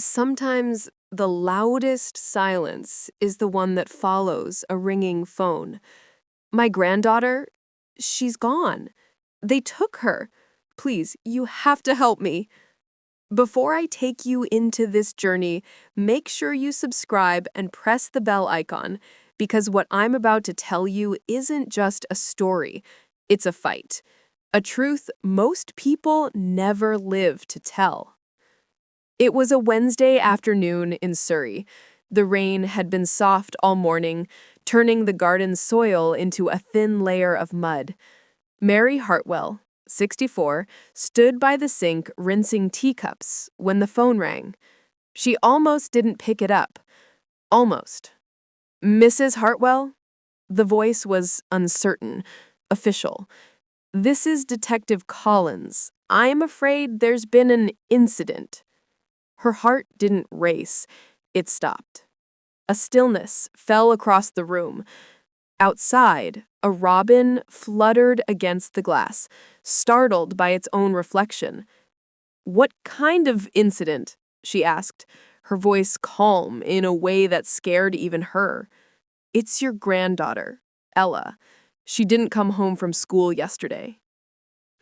Sometimes the loudest silence is the one that follows a ringing phone. My granddaughter, she's gone. They took her. Please, you have to help me. Before I take you into this journey, make sure you subscribe and press the bell icon, because what I'm about to tell you isn't just a story, it's a fight. A truth most people never live to tell. It was a Wednesday afternoon in Surrey. The rain had been soft all morning, turning the garden soil into a thin layer of mud. Mary Hartwell, 64, stood by the sink rinsing teacups when the phone rang. She almost didn't pick it up. Almost. "Mrs. Hartwell?" The voice was uncertain, official. "This is Detective Collins. I'm afraid there's been an incident." Her heart didn't race. It stopped. A stillness fell across the room. Outside, a robin fluttered against the glass, startled by its own reflection. "What kind of incident?" she asked, her voice calm in a way that scared even her. "It's your granddaughter, Ella. She didn't come home from school yesterday."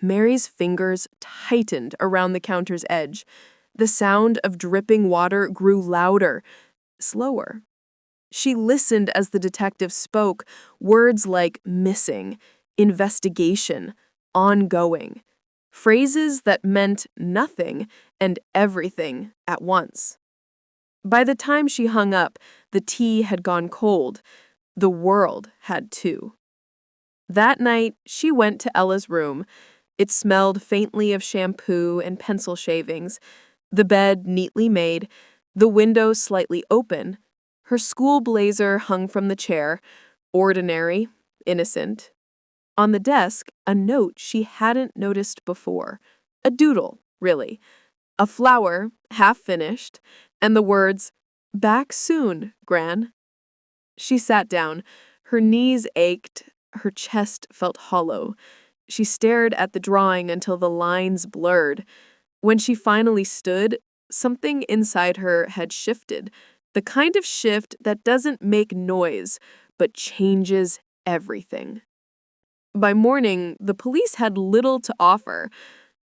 Mary's fingers tightened around the counter's edge. The sound of dripping water grew louder, slower. She listened as the detective spoke, words like missing, investigation, ongoing, phrases that meant nothing and everything at once. By the time she hung up, the tea had gone cold. The world had too. That night, she went to Ella's room. It smelled faintly of shampoo and pencil shavings, the bed neatly made, the window slightly open. Her school blazer hung from the chair, ordinary, innocent. On the desk, a note she hadn't noticed before. A doodle, really. A flower, half finished, and the words, "Back soon, Gran." She sat down. Her knees ached, her chest felt hollow. She stared at the drawing until the lines blurred. When she finally stood, something inside her had shifted, the kind of shift that doesn't make noise, but changes everything. By morning, the police had little to offer.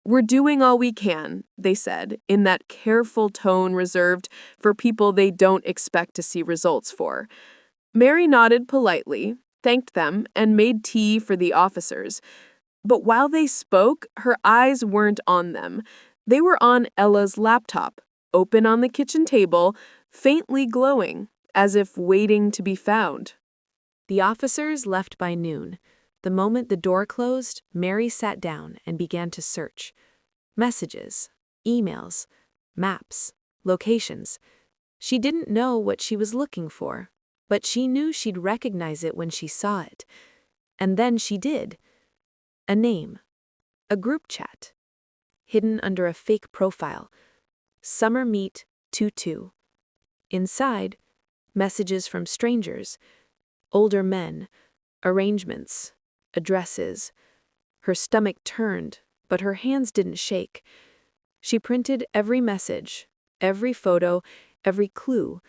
"We're doing all we can," they said, in that careful tone reserved for people they don't expect to see results for. Mary nodded politely, thanked them, and made tea for the officers. But while they spoke, her eyes weren't on them. They were on Ella's laptop, open on the kitchen table, faintly glowing, as if waiting to be found. The officers left by noon. The moment the door closed, Mary sat down and began to search. Messages, emails, maps, locations. She didn't know what she was looking for, but she knew she'd recognize it when she saw it. And then she did. A name. A group chat. Hidden under a fake profile. Summer Meet 22. Inside, messages from strangers. Older men. Arrangements. Addresses. Her stomach turned, but her hands didn't shake. She printed every message, every photo, every clue.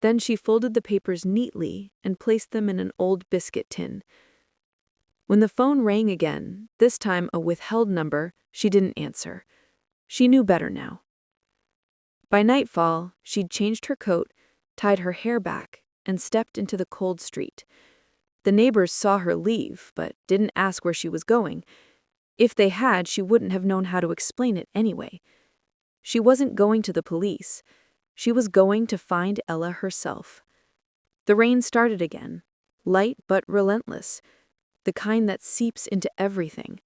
Then she folded the papers neatly and placed them in an old biscuit tin. When the phone rang again, this time a withheld number, she didn't answer. She knew better now. By nightfall, she'd changed her coat, tied her hair back, and stepped into the cold street. The neighbors saw her leave, but didn't ask where she was going. If they had, she wouldn't have known how to explain it anyway. She wasn't going to the police. She was going to find Ella herself. The rain started again, light but relentless, the kind that seeps into everything.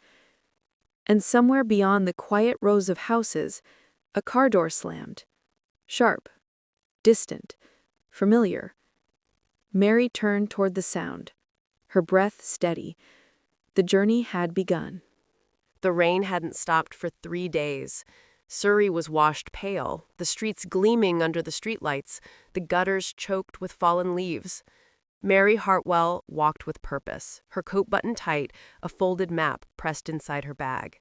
And somewhere beyond the quiet rows of houses, a car door slammed. Sharp, distant, familiar. Mary turned toward the sound, her breath steady. The journey had begun. The rain hadn't stopped for 3 days. Surrey was washed pale, the streets gleaming under the streetlights, the gutters choked with fallen leaves. Mary Hartwell walked with purpose, her coat buttoned tight, a folded map pressed inside her bag.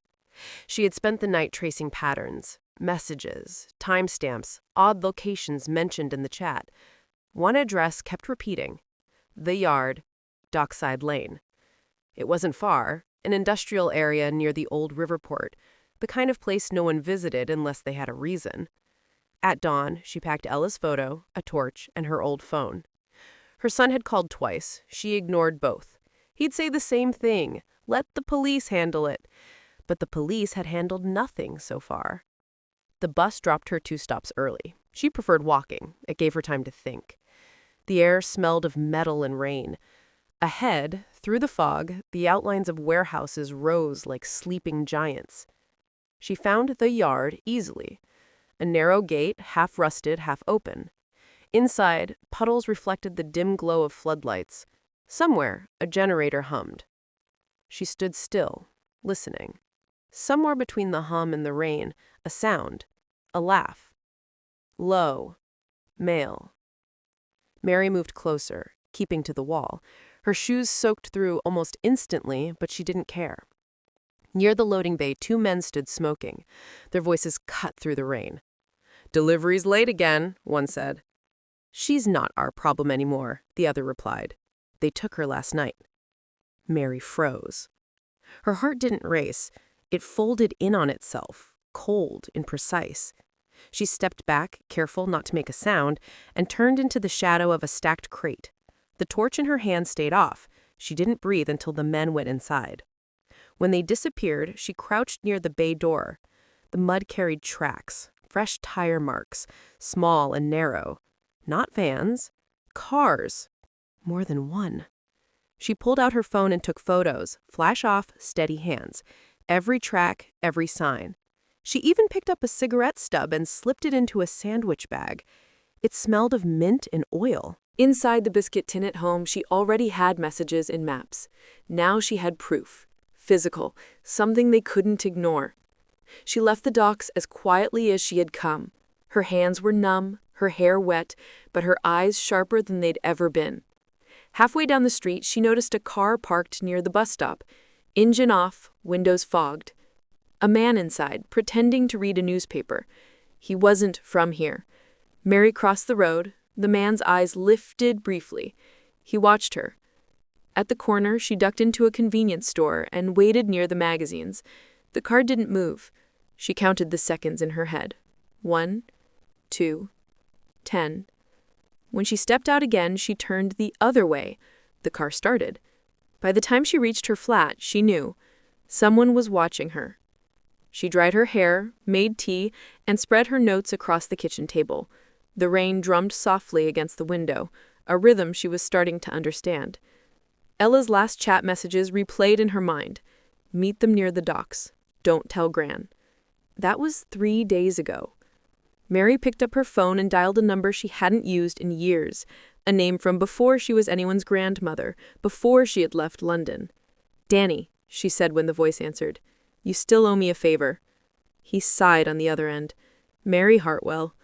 She had spent the night tracing patterns, Messages, timestamps, odd locations mentioned in the chat. One address kept repeating. The Yard, Dockside Lane. It wasn't far, an industrial area near the old riverport, the kind of place no one visited unless they had a reason. At dawn, she packed Ella's photo, a torch, and her old phone. Her son had called twice. She ignored both. He'd say the same thing, let the police handle it. But the police had handled nothing so far. The bus dropped her 2 stops early. She preferred walking. It gave her time to think. The air smelled of metal and rain. Ahead, through the fog, the outlines of warehouses rose like sleeping giants. She found the Yard easily. A narrow gate, half rusted, half open. Inside, puddles reflected the dim glow of floodlights. Somewhere, a generator hummed. She stood still, listening. Somewhere between the hum and the rain, a sound, a laugh. Low, male. Mary moved closer, keeping to the wall. Her shoes soaked through almost instantly, but she didn't care. Near the loading bay, 2 men stood smoking. Their voices cut through the rain. "Delivery's late again," one said. "She's not our problem anymore," the other replied. "They took her last night." Mary froze. Her heart didn't race. It folded in on itself, cold, imprecise. She stepped back, careful not to make a sound, and turned into the shadow of a stacked crate. The torch in her hand stayed off. She didn't breathe until the men went inside. When they disappeared, she crouched near the bay door. The mud carried tracks, fresh tire marks, small and narrow. Not vans, cars. More than one. She pulled out her phone and took photos, flash off, steady hands. Every track, every sign. She even picked up a cigarette stub and slipped it into a sandwich bag. It smelled of mint and oil. Inside the biscuit tin at home, she already had messages and maps. Now she had proof. Physical. Something they couldn't ignore. She left the docks as quietly as she had come. Her hands were numb, her hair wet, but her eyes sharper than they'd ever been. Halfway down the street, she noticed a car parked near the bus stop. Engine off, windows fogged. A man inside, pretending to read a newspaper. He wasn't from here. Mary crossed the road. The man's eyes lifted briefly. He watched her. At the corner, she ducked into a convenience store and waited near the magazines. The car didn't move. She counted the seconds in her head. 1, 2, 10. When she stepped out again, she turned the other way. The car started. By the time she reached her flat, she knew. Someone was watching her. She dried her hair, made tea, and spread her notes across the kitchen table. The rain drummed softly against the window, a rhythm she was starting to understand. Ella's last chat messages replayed in her mind. Meet them near the docks. Don't tell Gran. That was 3 days ago. Mary picked up her phone and dialed a number she hadn't used in years, a name from before she was anyone's grandmother, before she had left London. "Danny," she said when the voice answered. "You still owe me a favor." He sighed on the other end. "Mary Hartwell,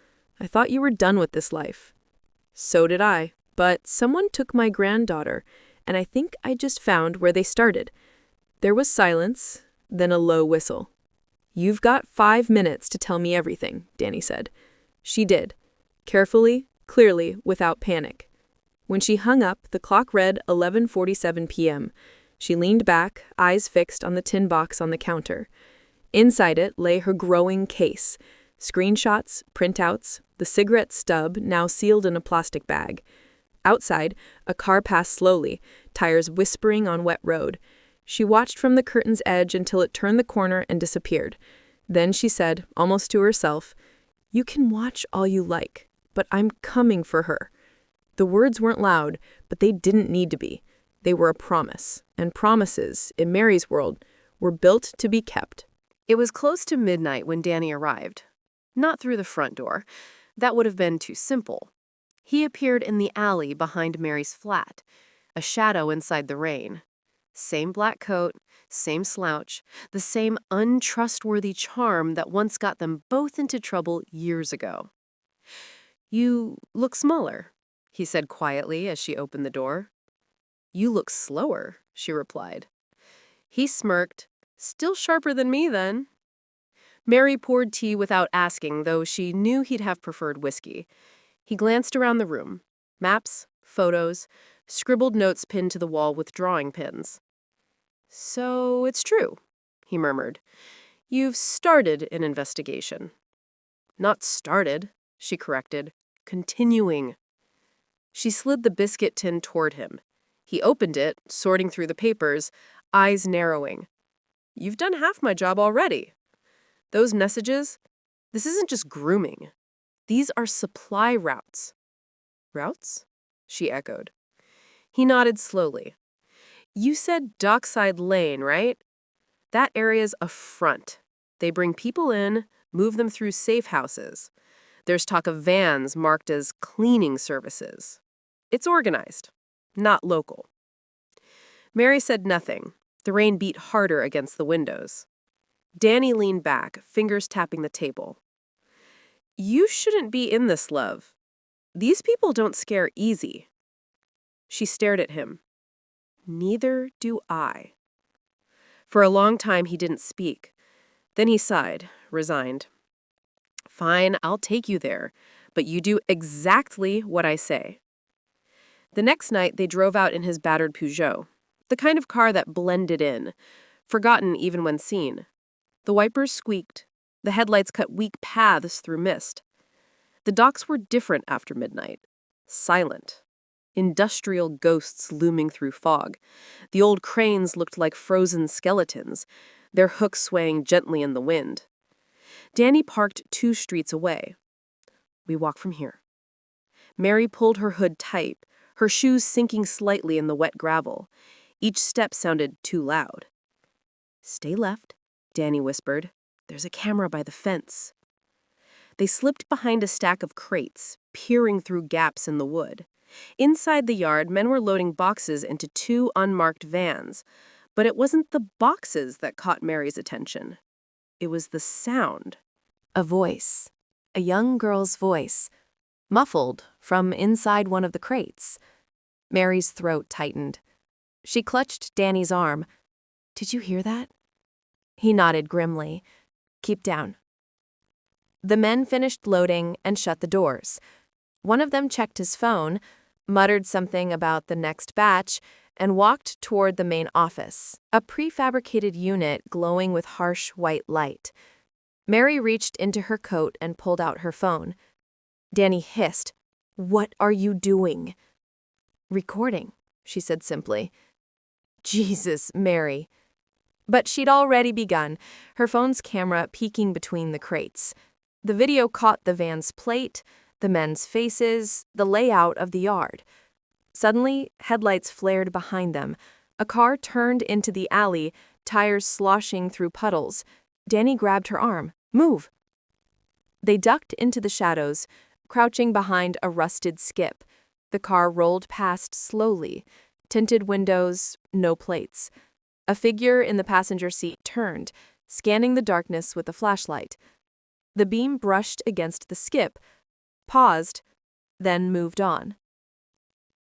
I thought you were done with this life." "So did I, but someone took my granddaughter, and I think I just found where they started." There was silence, then a low whistle. "You've got 5 minutes to tell me everything," Danny said. She did. Carefully, clearly, without panic. When she hung up, the clock read 11:47 p.m. She leaned back, eyes fixed on the tin box on the counter. Inside it lay her growing case. Screenshots, printouts, the cigarette stub now sealed in a plastic bag. Outside, a car passed slowly, tires whispering on wet road. She watched from the curtain's edge until it turned the corner and disappeared. Then she said, almost to herself, "You can watch all you like, but I'm coming for her." The words weren't loud, but they didn't need to be. They were a promise, and promises, in Mary's world, were built to be kept. It was close to midnight when Danny arrived. Not through the front door. That would have been too simple. He appeared in the alley behind Mary's flat, a shadow inside the rain. Same black coat, same slouch, the same untrustworthy charm that once got them both into trouble years ago. "You look smaller," he said quietly as she opened the door. "You look slower," she replied. He smirked. "Still sharper than me, then." Mary poured tea without asking, though she knew he'd have preferred whiskey. He glanced around the room. Maps, photos, scribbled notes pinned to the wall with drawing pins. "So it's true," he murmured. "You've started an investigation." "Not started," she corrected. "Continuing." She slid the biscuit tin toward him. He opened it, sorting through the papers, eyes narrowing. "You've done half my job already. Those messages, this isn't just grooming. These are supply routes." "Routes?" she echoed. He nodded slowly. "You said Dockside Lane, right? That area's a front. They bring people in, move them through safe houses. There's talk of vans marked as cleaning services. It's organized, not local." Mary said nothing. The rain beat harder against the windows. Danny leaned back, fingers tapping the table. "You shouldn't be in this, love. These people don't scare easy." She stared at him. "Neither do I." For a long time he didn't speak. Then he sighed, resigned. "Fine, I'll take you there, but you do exactly what I say." The next night they drove out in his battered Peugeot, the kind of car that blended in, forgotten even when seen. The wipers squeaked. The headlights cut weak paths through mist. The docks were different after midnight. Silent. Industrial ghosts looming through fog. The old cranes looked like frozen skeletons, their hooks swaying gently in the wind. Danny parked 2 streets away. "We walk from here." Mary pulled her hood tight, her shoes sinking slightly in the wet gravel. Each step sounded too loud. "Stay left," Danny whispered. "There's a camera by the fence." They slipped behind a stack of crates, peering through gaps in the wood. Inside the yard, men were loading boxes into 2 unmarked vans. But it wasn't the boxes that caught Mary's attention. It was the sound. A voice. A young girl's voice. Muffled from inside one of the crates. Mary's throat tightened. She clutched Danny's arm. "Did you hear that?" He nodded grimly. "Keep down." The men finished loading and shut the doors. One of them checked his phone, muttered something about the next batch, and walked toward the main office, a prefabricated unit glowing with harsh white light. Mary reached into her coat and pulled out her phone. Danny hissed, "What are you doing?" "Recording," she said simply. "Jesus, Mary." But she'd already begun, her phone's camera peeking between the crates. The video caught the van's plate, the men's faces, the layout of the yard. Suddenly, headlights flared behind them. A car turned into the alley, tires sloshing through puddles. Danny grabbed her arm. "Move!" They ducked into the shadows, crouching behind a rusted skip. The car rolled past slowly. Tinted windows, no plates. A figure in the passenger seat turned, scanning the darkness with a flashlight. The beam brushed against the skip, paused, then moved on.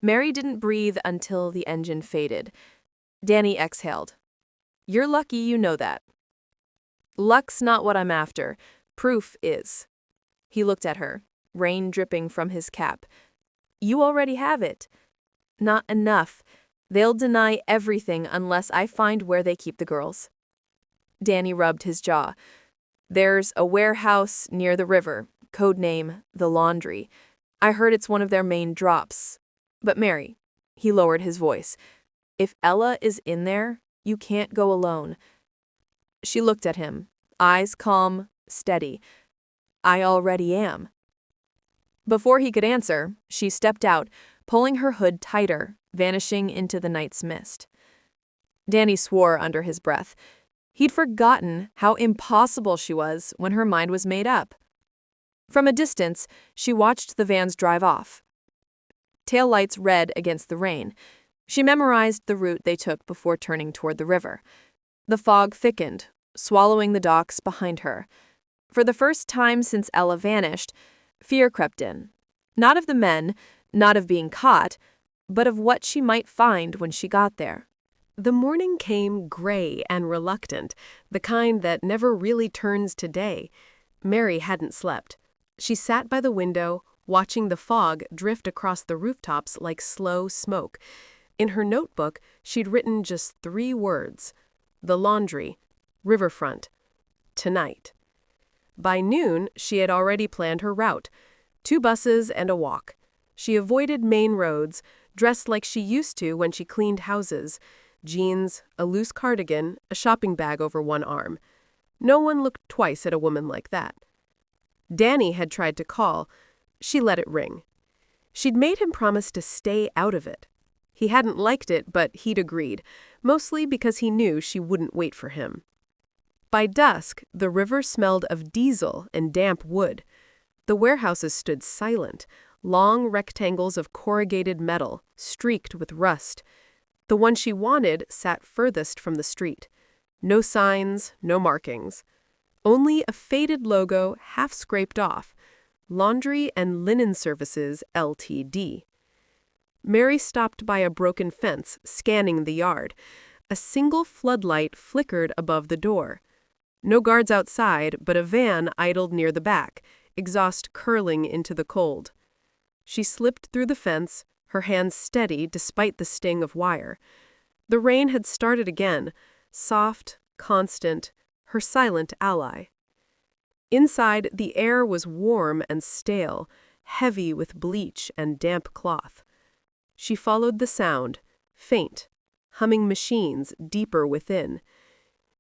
Mary didn't breathe until the engine faded. Danny exhaled. "You're lucky you know that." "Luck's not what I'm after. Proof is." He looked at her, rain dripping from his cap. "You already have it." "Not enough. They'll deny everything unless I find where they keep the girls." Danny rubbed his jaw. "There's a warehouse near the river, codename The Laundry. I heard it's one of their main drops. But Mary," he lowered his voice, "if Ella is in there, you can't go alone." She looked at him, eyes calm, steady. "I already am." Before he could answer, she stepped out, pulling her hood tighter, vanishing into the night's mist. Danny swore under his breath. He'd forgotten how impossible she was when her mind was made up. From a distance, she watched the vans drive off. Taillights red against the rain. She memorized the route they took before turning toward the river. The fog thickened, swallowing the docks behind her. For the first time since Ella vanished, fear crept in. Not of the men, not of being caught, but of what she might find when she got there. The morning came gray and reluctant, the kind that never really turns to day. Mary hadn't slept. She sat by the window, watching the fog drift across the rooftops like slow smoke. In her notebook, she'd written just 3 words: the laundry, riverfront, tonight. By noon, she had already planned her route: 2 buses and a walk. She avoided main roads, dressed like she used to when she cleaned houses: jeans, a loose cardigan, a shopping bag over one arm. No one looked twice at a woman like that. Danny had tried to call. She let it ring. She'd made him promise to stay out of it. He hadn't liked it, but he'd agreed, mostly because he knew she wouldn't wait for him. By dusk, the river smelled of diesel and damp wood. The warehouses stood silent, long rectangles of corrugated metal, streaked with rust. The one she wanted sat furthest from the street. No signs, no markings. Only a faded logo half scraped off: Laundry and Linen Services, Ltd. Mary stopped by a broken fence, scanning the yard. A single floodlight flickered above the door. No guards outside, but a van idled near the back, exhaust curling into the cold. She slipped through the fence, her hands steady despite the sting of wire. The rain had started again, soft, constant, her silent ally. Inside, the air was warm and stale, heavy with bleach and damp cloth. She followed the sound, faint, humming machines deeper within.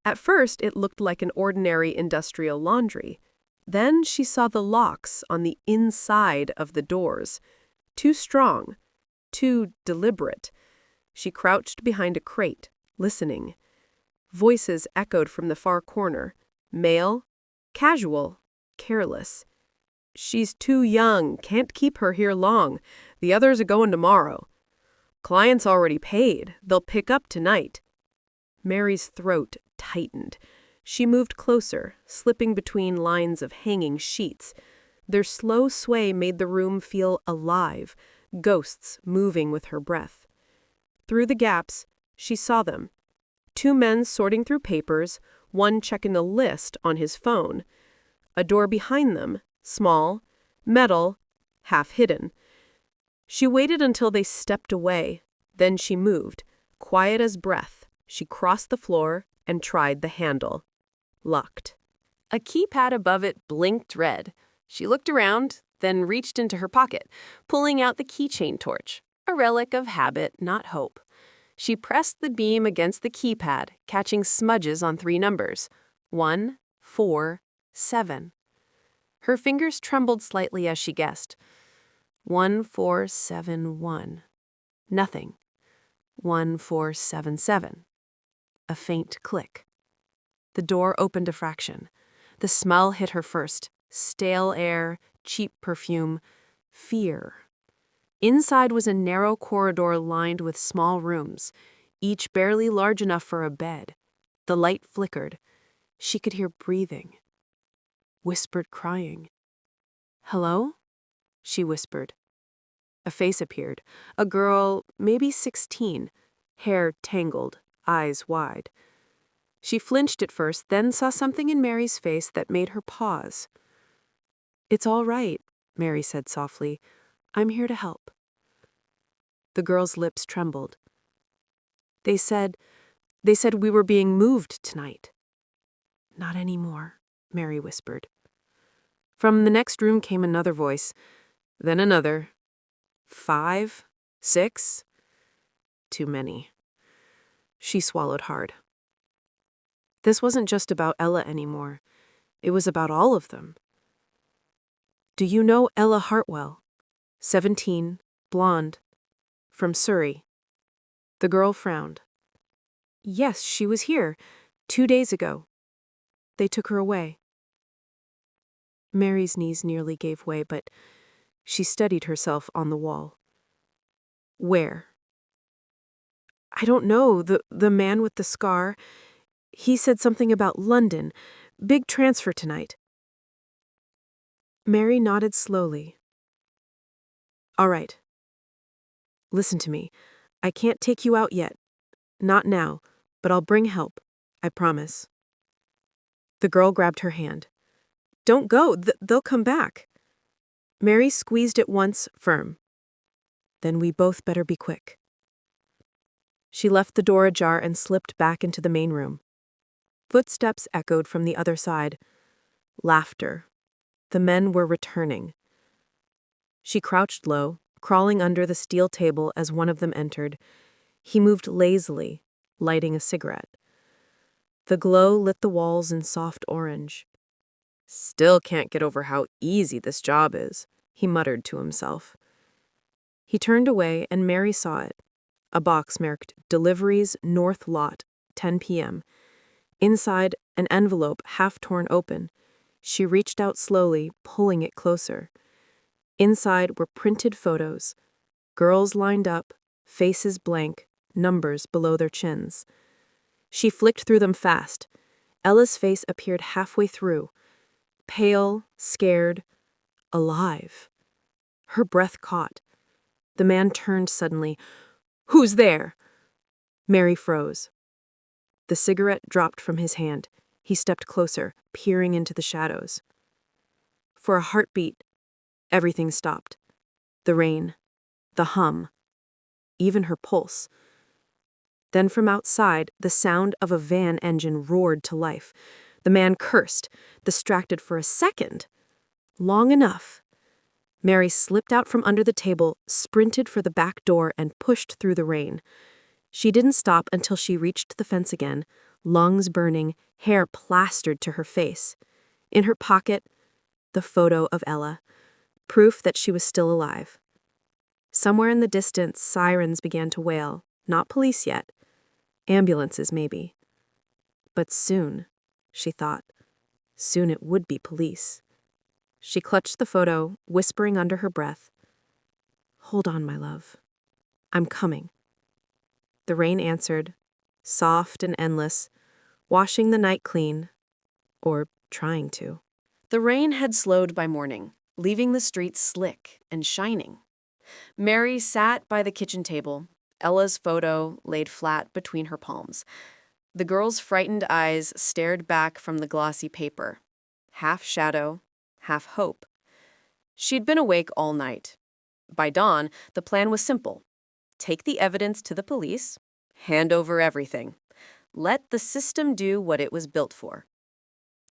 At first, it looked like an ordinary industrial laundry. Then she saw the locks on the inside of the doors. Too strong, too deliberate. She crouched behind a crate, listening. Voices echoed from the far corner. Male, casual, careless. "She's too young, can't keep her here long. The others are going tomorrow. Client's already paid, they'll pick up tonight." Mary's throat tightened. She moved closer, slipping between lines of hanging sheets. Their slow sway made the room feel alive, ghosts moving with her breath. Through the gaps, she saw them. 2 men sorting through papers, one checking a list on his phone. A door behind them, small, metal, half hidden. She waited until they stepped away. Then she moved. Quiet as breath, she crossed the floor and tried the handle. Locked. A keypad above it blinked red. She looked around, then reached into her pocket, pulling out the keychain torch, a relic of habit, not hope. She pressed the beam against the keypad, catching smudges on 3 numbers: 1, 4, 7. Her fingers trembled slightly as she guessed. 1471. Nothing. 1477. A faint click. The door opened a fraction. The smell hit her first. Stale air, cheap perfume, fear. Inside was a narrow corridor lined with small rooms, each barely large enough for a bed. The light flickered. She could hear breathing. Whispered crying. "Hello?" she whispered. A face appeared. A girl, maybe 16, hair tangled, eyes wide. She flinched at first, then saw something in Mary's face that made her pause. "It's all right," Mary said softly. "I'm here to help." The girl's lips trembled. They said we were being moved tonight." "Not anymore," Mary whispered. From the next room came another voice, then another. 5, 6. Too many. She swallowed hard. This wasn't just about Ella anymore. It was about all of them. "Do you know Ella Hartwell? 17, blonde, from Surrey." The girl frowned. "Yes, she was here 2 days ago. They took her away." Mary's knees nearly gave way, but she steadied herself on the wall. "Where?" "I don't know. The man with the scar. He said something about London. Big transfer tonight." Mary nodded slowly. "All right. Listen to me. I can't take you out yet. Not now, but I'll bring help. I promise. The girl grabbed her hand. Don't go, they'll come back. Mary squeezed it once, firm. Then we both better be quick. She left the door ajar and slipped back into the main room. Footsteps echoed from the other side. Laughter. The men were returning. She crouched low, crawling under the steel table as one of them entered. He moved lazily, lighting a cigarette. The glow lit the walls in soft orange. Still can't get over how easy this job is, he muttered to himself. He turned away and Mary saw it. A box marked Deliveries North Lot, 10 p.m. Inside, an envelope half torn open. She reached out slowly, pulling it closer. Inside were printed photos. Girls lined up, faces blank, numbers below their chins. She flicked through them fast. Ella's face appeared halfway through. Pale, scared, alive. Her breath caught. The man turned suddenly. Who's there? Mary froze. The cigarette dropped from his hand. He stepped closer, peering into the shadows. For a heartbeat, everything stopped. The rain, the hum, even her pulse. Then from outside, the sound of a van engine roared to life. The man cursed, distracted for a second. Long enough. Mary slipped out from under the table, sprinted for the back door, and pushed through the rain. She didn't stop until she reached the fence again, lungs burning, hair plastered to her face. In her pocket, the photo of Ella, proof that she was still alive. Somewhere in the distance, sirens began to wail. Not police yet. Ambulances, maybe. But soon, she thought, soon it would be police. She clutched the photo, whispering under her breath, "Hold on, my love. I'm coming." The rain answered, soft and endless, washing the night clean, or trying to. The rain had slowed by morning, leaving the streets slick and shining. Mary sat by the kitchen table, Ella's photo laid flat between her palms. The girl's frightened eyes stared back from the glossy paper, half shadow, half hope. She'd been awake all night. By dawn, the plan was simple. Take the evidence to the police, hand over everything. Let the system do what it was built for.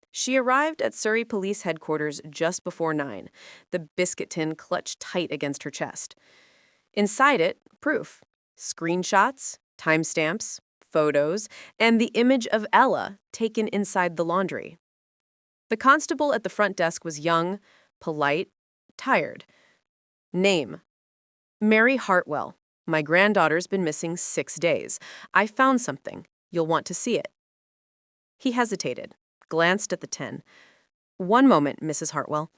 She arrived at Surrey Police Headquarters just before 9, the biscuit tin clutched tight against her chest. Inside it, proof. Screenshots, timestamps, photos, and the image of Ella taken inside the laundry. The constable at the front desk was young, polite, tired. Name: Mary Hartwell. My granddaughter's been missing 6 days. I found something. You'll want to see it. He hesitated, glanced at the 10. One moment, Mrs. Hartwell.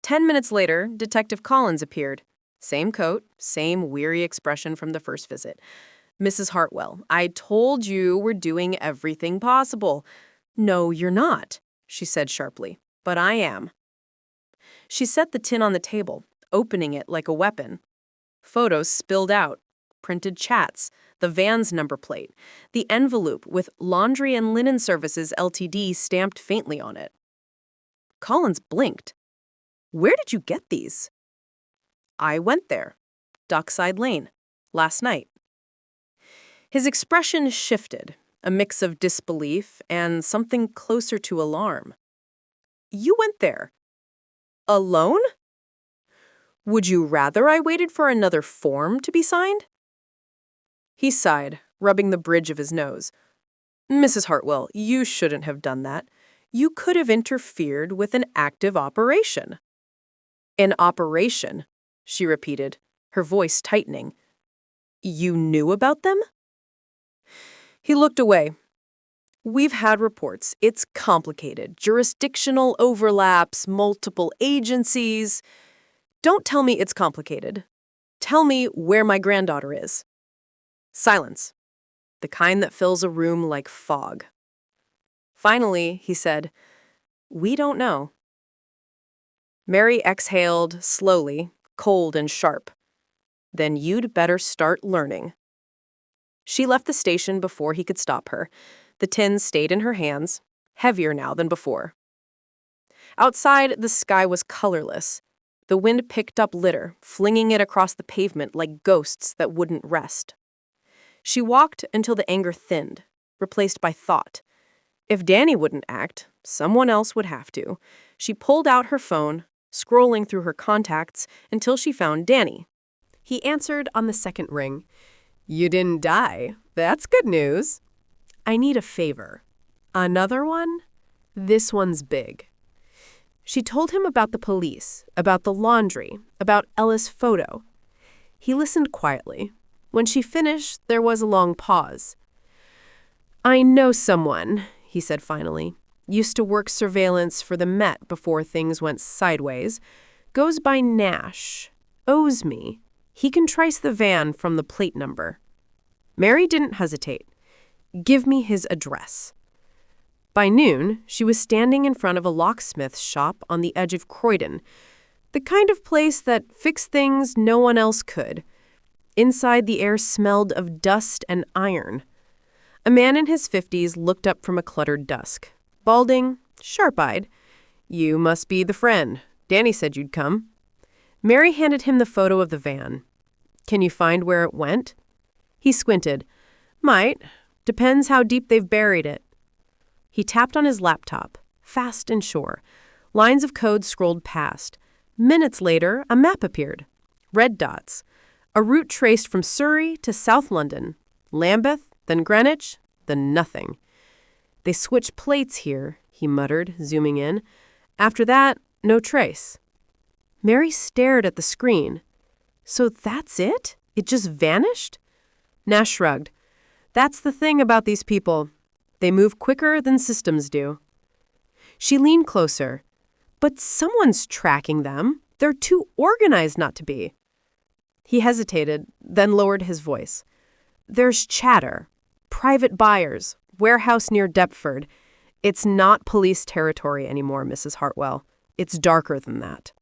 10 minutes later, Detective Collins appeared. Same coat, same weary expression from the first visit. Mrs. Hartwell, I told you we're doing everything possible. No, you're not, she said sharply, but I am. She set the tin on the table, opening it like a weapon. Photos spilled out, printed chats, the van's number plate, the envelope with Laundry and Linen Services Ltd. Stamped faintly on it. Collins blinked. Where did you get these? I went there, Dockside Lane, last night. His expression shifted, a mix of disbelief and something closer to alarm. You went there? Alone? Would you rather I waited for another form to be signed? He sighed, rubbing the bridge of his nose. Mrs. Hartwell, you shouldn't have done that. You could have interfered with an active operation. An operation, she repeated, her voice tightening. You knew about them? He looked away. We've had reports. It's complicated. Jurisdictional overlaps, multiple agencies. Don't tell me it's complicated. Tell me where my granddaughter is. Silence. The kind that fills a room like fog. Finally, he said, We don't know. Mary exhaled slowly, cold and sharp. Then you'd better start learning. She left the station before he could stop her. The tin stayed in her hands, heavier now than before. Outside, the sky was colorless. The wind picked up litter, flinging it across the pavement like ghosts that wouldn't rest. She walked until the anger thinned, replaced by thought. If Danny wouldn't act, someone else would have to. She pulled out her phone, scrolling through her contacts until she found Danny. He answered on the second ring. "You didn't die. That's good news." "I need a favor." "Another one?" "This one's big." She told him about the police, about the laundry, about Ella's photo. He listened quietly. When she finished, there was a long pause. "I know someone," he said finally. "Used to work surveillance for the Met before things went sideways. Goes by Nash. Owes me. He can trace the van from the plate number." Mary didn't hesitate. "Give me his address." By noon, she was standing in front of a locksmith's shop on the edge of Croydon, the kind of place that fixed things no one else could. Inside, the air smelled of dust and iron. A man in his 50s looked up from a cluttered desk. Balding, sharp-eyed. "You must be the friend. Danny said you'd come." Mary handed him the photo of the van. "Can you find where it went?" He squinted. "Might. Depends how deep they've buried it." He tapped on his laptop, fast and sure. Lines of code scrolled past. Minutes later, a map appeared. Red dots. A route traced from Surrey to South London. Lambeth, then Greenwich, then nothing. "They switched plates here," he muttered, zooming in. "After that, no trace." Mary stared at the screen. "So that's it? It just vanished?" Nash shrugged. "That's the thing about these people. They move quicker than systems do." She leaned closer. "But someone's tracking them. They're too organized not to be." He hesitated, then lowered his voice. "There's chatter. Private buyers. Warehouse near Deptford. It's not police territory anymore, Mrs. Hartwell. It's darker than that."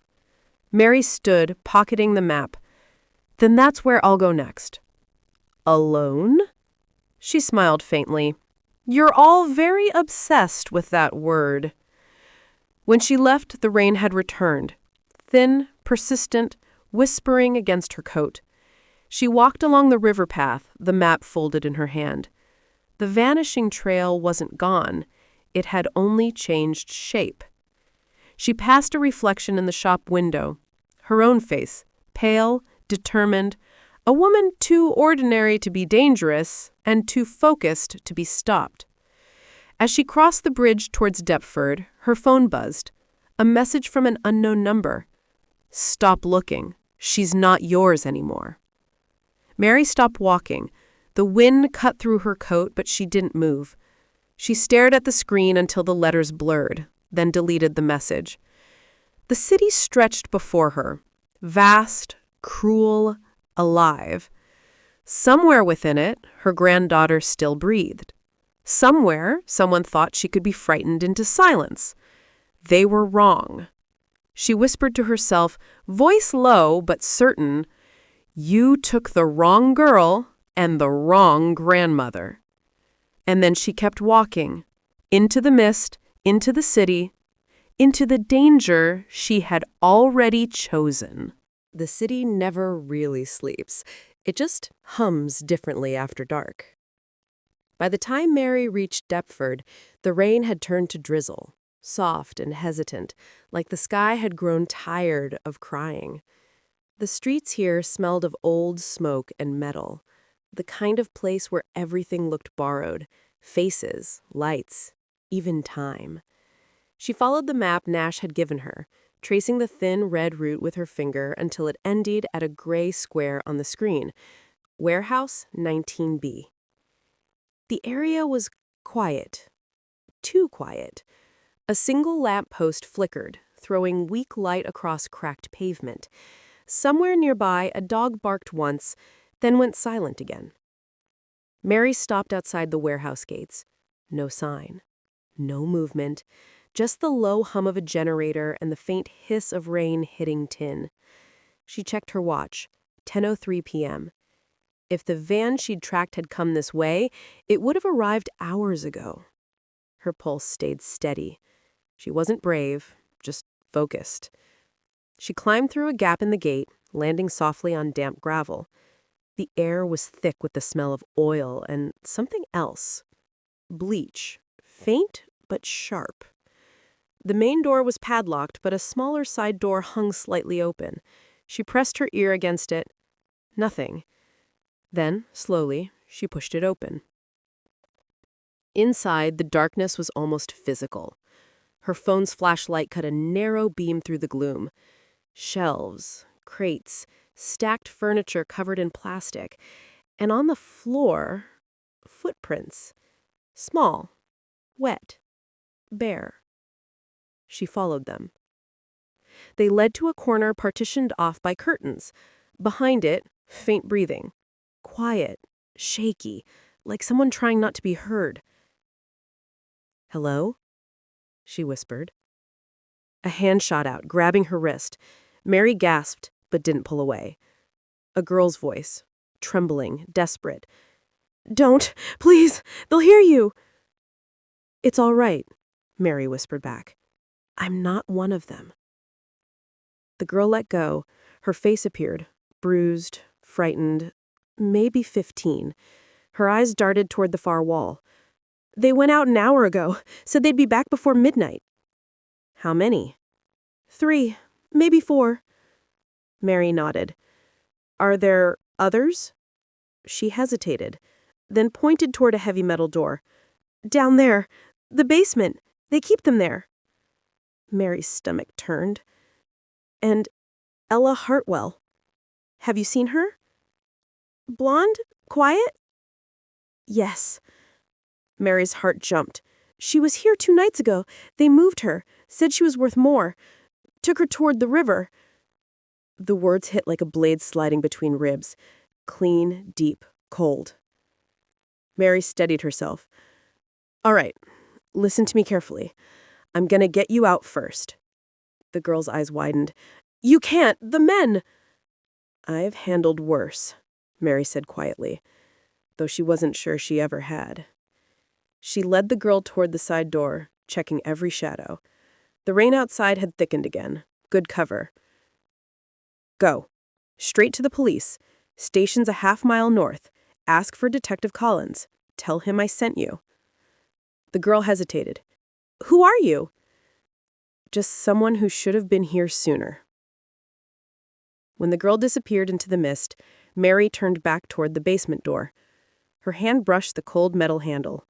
Mary stood, pocketing the map. "Then that's where I'll go next." "Alone?" She smiled faintly. "You're all very obsessed with that word." When she left, the rain had returned, thin, persistent, whispering against her coat. She walked along the river path, the map folded in her hand. The vanishing trail wasn't gone. It had only changed shape. She passed a reflection in the shop window. Her own face, pale, determined, a woman too ordinary to be dangerous and too focused to be stopped. As she crossed the bridge towards Deptford, her phone buzzed. A message from an unknown number. "Stop looking. She's not yours anymore." Mary stopped walking. The wind cut through her coat, but she didn't move. She stared at the screen until the letters blurred, then deleted the message. The city stretched before her, vast, cruel, alive. Somewhere within it, her granddaughter still breathed. Somewhere, someone thought she could be frightened into silence. They were wrong. She whispered to herself, voice low but certain, "You took the wrong girl and the wrong grandmother." And then she kept walking, into the mist, into the city, into the danger she had already chosen. The city never really sleeps. It just hums differently after dark. By the time Mary reached Deptford, the rain had turned to drizzle, soft and hesitant, like the sky had grown tired of crying. The streets here smelled of old smoke and metal, the kind of place where everything looked borrowed, faces, lights, even time. She followed the map Nash had given her, tracing the thin red route with her finger until it ended at a gray square on the screen. Warehouse 19B. The area was quiet. Too quiet. A single lamp post flickered, throwing weak light across cracked pavement. Somewhere nearby, a dog barked once, then went silent again. Mary stopped outside the warehouse gates. No sign. No movement. Just the low hum of a generator and the faint hiss of rain hitting tin. She checked her watch. 10:03 p.m. If the van she'd tracked had come this way, it would have arrived hours ago. Her pulse stayed steady. She wasn't brave, just focused. She climbed through a gap in the gate, landing softly on damp gravel. The air was thick with the smell of oil and something else. Bleach. Faint but sharp. The main door was padlocked, but a smaller side door hung slightly open. She pressed her ear against it. Nothing. Then, slowly, she pushed it open. Inside, the darkness was almost physical. Her phone's flashlight cut a narrow beam through the gloom. Shelves, crates, stacked furniture covered in plastic, and on the floor, footprints. Small, wet, bare. She followed them. They led to a corner partitioned off by curtains. Behind it, faint breathing. Quiet, shaky, like someone trying not to be heard. "Hello?" she whispered. A hand shot out, grabbing her wrist. Mary gasped, but didn't pull away. A girl's voice, trembling, desperate. "Don't! Please! They'll hear you!" "It's all right," Mary whispered back. "I'm not one of them." The girl let go. Her face appeared, bruised, frightened, maybe 15. Her eyes darted toward the far wall. "They went out an hour ago. Said they'd be back before midnight." "How many?" "3, maybe 4. Mary nodded. "Are there others?" She hesitated, then pointed toward a heavy metal door. "Down there. The basement. They keep them there." Mary's stomach turned. "And Ella Hartwell. Have you seen her? Blonde? Quiet?" "Yes." Mary's heart jumped. "She was here 2 nights ago. They moved her. Said she was worth more. Took her toward the river." The words hit like a blade sliding between ribs. Clean, deep, cold. Mary steadied herself. "All right, listen to me carefully. I'm gonna get you out first." The girl's eyes widened. "You can't! The men!" "I've handled worse," Mary said quietly, though she wasn't sure she ever had. She led the girl toward the side door, checking every shadow. The rain outside had thickened again. Good cover. "Go. Straight to the police. Station's a half-mile north. Ask for Detective Collins. Tell him I sent you." The girl hesitated. "Who are you?" "Just someone who should have been here sooner." When the girl disappeared into the mist, Mary turned back toward the basement door. Her hand brushed the cold metal handle.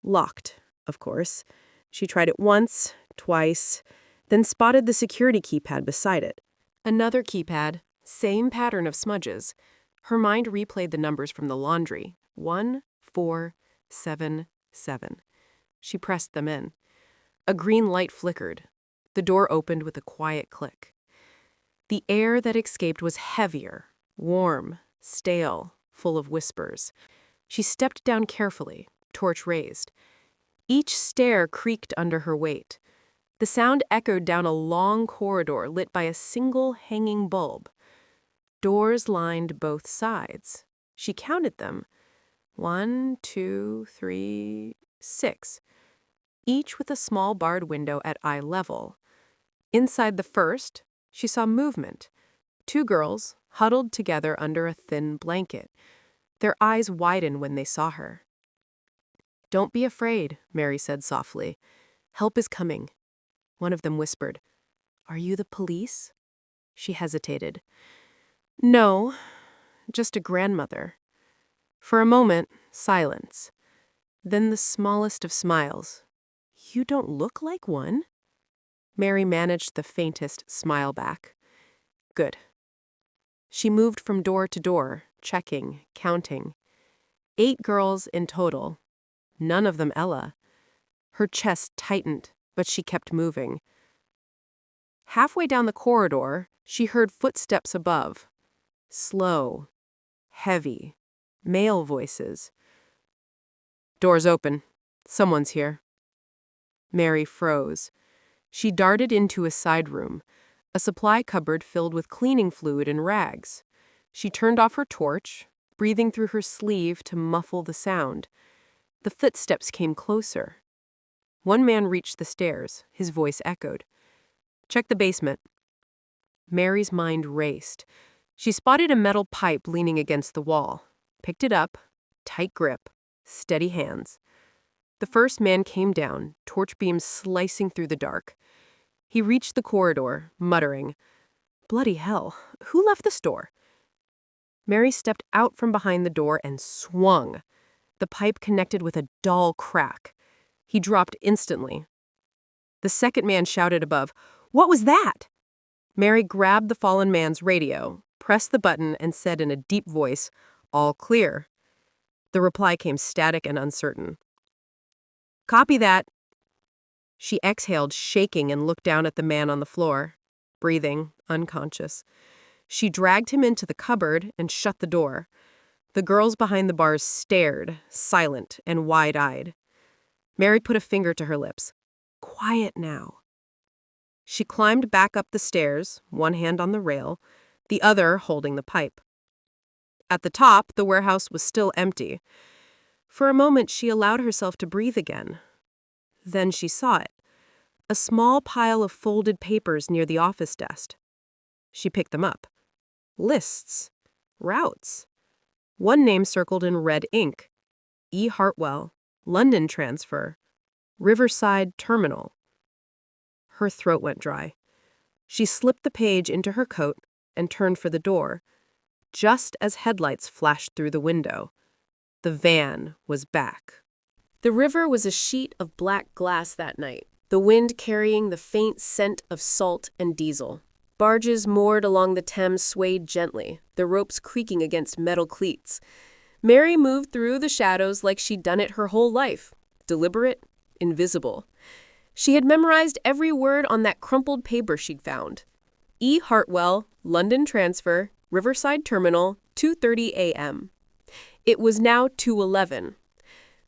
Locked, of course. She tried it once, twice, then spotted the security keypad beside it. Another keypad, same pattern of smudges. Her mind replayed the numbers from the laundry. 1, 4, 7, 7. She pressed them in. A green light flickered. The door opened with a quiet click. The air that escaped was heavier, warm, stale, full of whispers. She stepped down carefully, torch raised. Each stair creaked under her weight. The sound echoed down a long corridor lit by a single hanging bulb. Doors lined both sides. She counted them. 1, 2, 3, 6. Each with a small barred window at eye level. Inside the first, she saw movement. 2 girls, huddled together under a thin blanket. Their eyes widened when they saw her. "Don't be afraid," Mary said softly. "Help is coming." One of them whispered, "Are you the police?" She hesitated. "No, just a grandmother." For a moment, silence. Then the smallest of smiles. "You don't look like one." Mary managed the faintest smile back. "Good." She moved from door to door, checking, counting. 8 girls in total. None of them Ella. Her chest tightened, but she kept moving. Halfway down the corridor, she heard footsteps above. Slow, heavy, male voices. "Door's open. Someone's here." Mary froze. She darted into a side room, a supply cupboard filled with cleaning fluid and rags. She turned off her torch, breathing through her sleeve to muffle the sound. The footsteps came closer. One man reached the stairs. His voice echoed. "Check the basement." Mary's mind raced. She spotted a metal pipe leaning against the wall. Picked it up. Tight grip. Steady hands. The first man came down, torch beams slicing through the dark. He reached the corridor, muttering, "Bloody hell, who left the store?" Mary stepped out from behind the door and swung. The pipe connected with a dull crack. He dropped instantly. The second man shouted above, "What was that?" Mary grabbed the fallen man's radio, pressed the button, and said in a deep voice, "All clear." The reply came static and uncertain. "Copy that." She exhaled, shaking, and looked down at the man on the floor, breathing, unconscious. She dragged him into the cupboard and shut the door. The girls behind the bars stared, silent and wide-eyed. Mary put a finger to her lips. "Quiet now." She climbed back up the stairs, one hand on the rail, the other holding the pipe. At the top, the warehouse was still empty. For a moment, she allowed herself to breathe again. Then she saw it. A small pile of folded papers near the office desk. She picked them up. Lists. Routes. One name circled in red ink. E. Hartwell. London transfer. Riverside terminal. Her throat went dry. She slipped the page into her coat and turned for the door, just as headlights flashed through the window. The van was back. The river was a sheet of black glass that night, the wind carrying the faint scent of salt and diesel. Barges moored along the Thames swayed gently, the ropes creaking against metal cleats. Mary moved through the shadows like she'd done it her whole life, deliberate, invisible. She had memorized every word on that crumpled paper she'd found. E. Hartwell, London transfer, Riverside terminal, 2:30 a.m. It was now 2:11.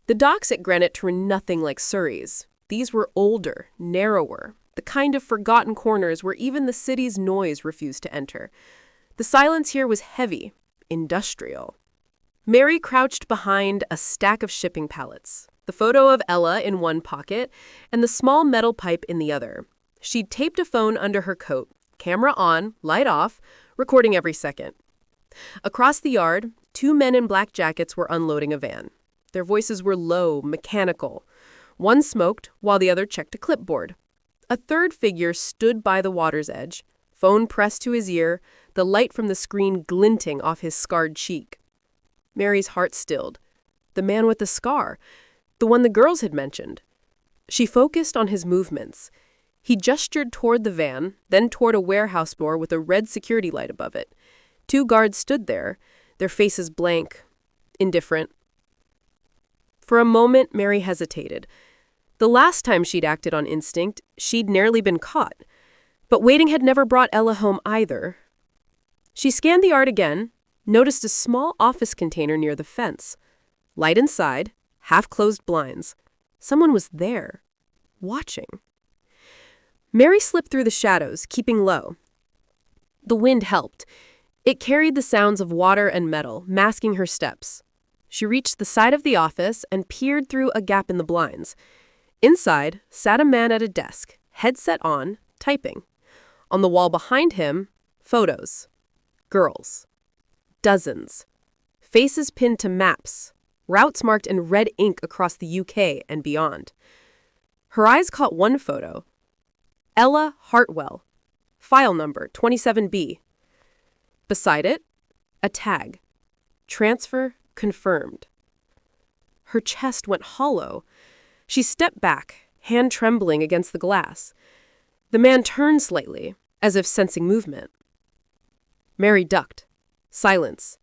The docks at Greenwich were nothing like Surrey's. These were older, narrower, the kind of forgotten corners where even the city's noise refused to enter. The silence here was heavy, industrial. Mary crouched behind a stack of shipping pallets, the photo of Ella in one pocket and the small metal pipe in the other. She'd taped a phone under her coat, camera on, light off, recording every second. Across the yard, two men in black jackets were unloading a van. Their voices were low, mechanical. One smoked while the other checked a clipboard. A third figure stood by the water's edge, phone pressed to his ear, the light from the screen glinting off his scarred cheek. Mary's heart stilled. The man with the scar, the one the girls had mentioned. She focused on his movements. He gestured toward the van, then toward a warehouse door with a red security light above it. Two guards stood there, their faces blank, indifferent. For a moment, Mary hesitated. The last time she'd acted on instinct, she'd nearly been caught. But waiting had never brought Ella home either. She scanned the yard again, noticed a small office container near the fence. Light inside, half-closed blinds. Someone was there, watching. Mary slipped through the shadows, keeping low. The wind helped. It carried the sounds of water and metal, masking her steps. She reached the side of the office and peered through a gap in the blinds. Inside sat a man at a desk, headset on, typing. On the wall behind him, photos. Girls. Dozens. Faces pinned to maps. Routes marked in red ink across the UK and beyond. Her eyes caught one photo. Ella Hartwell. File number 27B. Beside it, a tag. Transfer confirmed. Her chest went hollow. She stepped back, hand trembling against the glass. The man turned slightly, as if sensing movement. Mary ducked. Silence.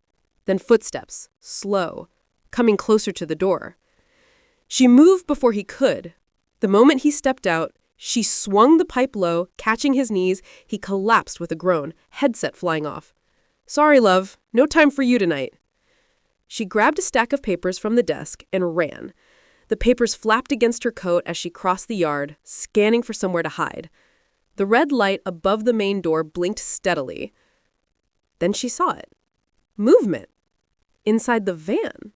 Then footsteps, slow, coming closer to the door. She moved before he could. The moment he stepped out, she swung the pipe low, catching his knees. He collapsed with a groan, headset flying off. "Sorry, love. No time for you tonight." She grabbed a stack of papers from the desk and ran. The papers flapped against her coat as she crossed the yard, scanning for somewhere to hide. The red light above the main door blinked steadily. Then she saw it. Movement. inside the van.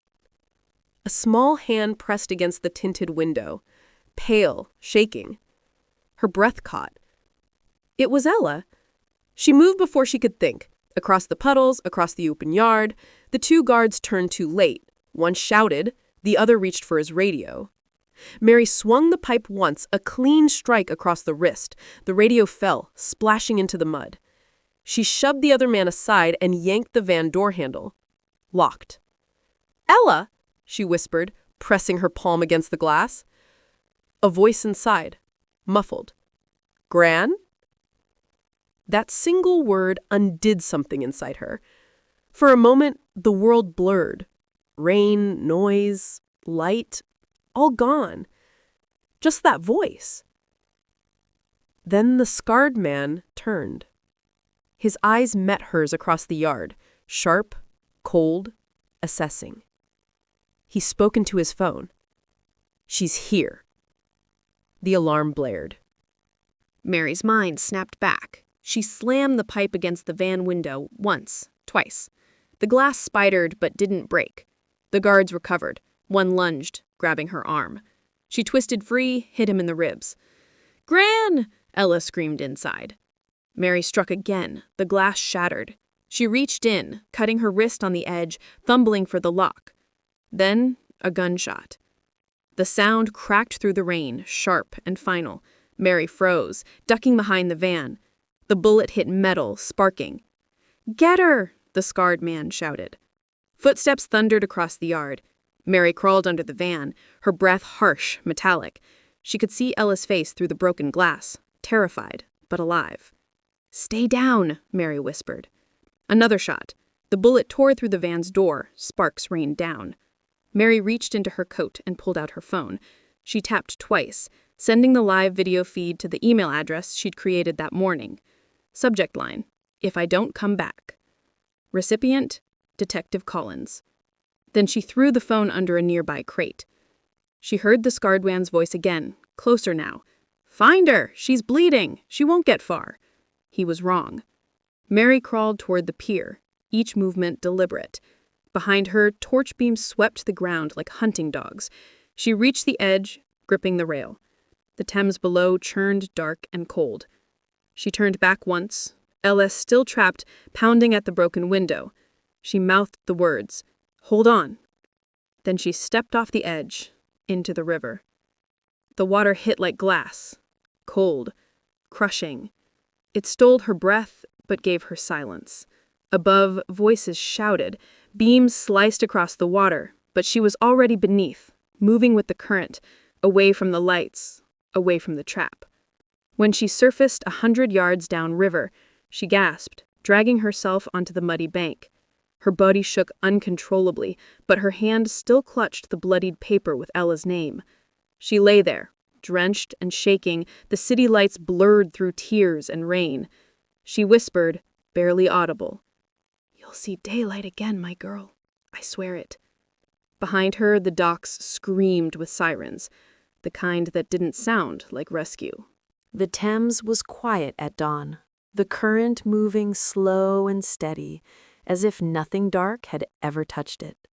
A small hand pressed against the tinted window, pale, shaking. Her breath caught. It was Ella. She moved before she could think. Across the puddles, across the open yard. The two guards turned too late. One shouted, the other reached for his radio. Mary swung the pipe once, a clean strike across the wrist. The radio fell, splashing into the mud. She shoved the other man aside and yanked the van door handle. Locked. "Ella!" she whispered, pressing her palm against the glass. A voice inside, muffled. "Gran?" That single word undid something inside her. For a moment, the world blurred. Rain, noise, light, all gone. Just that voice. Then the scarred man turned. His eyes met hers across the yard, sharp, cold, assessing. He spoke into his phone. "She's here." The alarm blared. Mary's mind snapped back. She slammed the pipe against the van window once, twice. The glass spidered but didn't break. The guards recovered. One lunged, grabbing her arm. She twisted free, hit him in the ribs. "Gran!" Ella screamed inside. Mary struck again. The glass shattered. She reached in, cutting her wrist on the edge, fumbling for the lock. Then, a gunshot. The sound cracked through the rain, sharp and final. Mary froze, ducking behind the van. The bullet hit metal, sparking. "Get her!" the scarred man shouted. Footsteps thundered across the yard. Mary crawled under the van, her breath harsh, metallic. She could see Ella's face through the broken glass, terrified, but alive. "Stay down," Mary whispered. Another shot. The bullet tore through the van's door, sparks rained down. Mary reached into her coat and pulled out her phone. She tapped twice, sending the live video feed to the email address she'd created that morning. Subject line, "If I don't come back." Recipient, Detective Collins. Then she threw the phone under a nearby crate. She heard the scarred man's voice again, closer now. "Find her! She's bleeding! She won't get far." He was wrong. Mary crawled toward the pier, each movement deliberate. Behind her, torch beams swept the ground like hunting dogs. She reached the edge, gripping the rail. The Thames below churned dark and cold. She turned back once, Ella still trapped, pounding at the broken window. She mouthed the words, "Hold on." Then she stepped off the edge, into the river. The water hit like glass, cold, crushing. It stole her breath, but gave her silence. Above, voices shouted, beams sliced across the water, but she was already beneath, moving with the current, away from the lights, away from the trap. When she surfaced 100 yards downriver, she gasped, dragging herself onto the muddy bank. Her body shook uncontrollably, but her hand still clutched the bloodied paper with Ella's name. She lay there, drenched and shaking, the city lights blurred through tears and rain. She whispered, barely audible, "You'll see daylight again, my girl. I swear it." Behind her, the docks screamed with sirens, the kind that didn't sound like rescue. The Thames was quiet at dawn, the current moving slow and steady, as if nothing dark had ever touched it.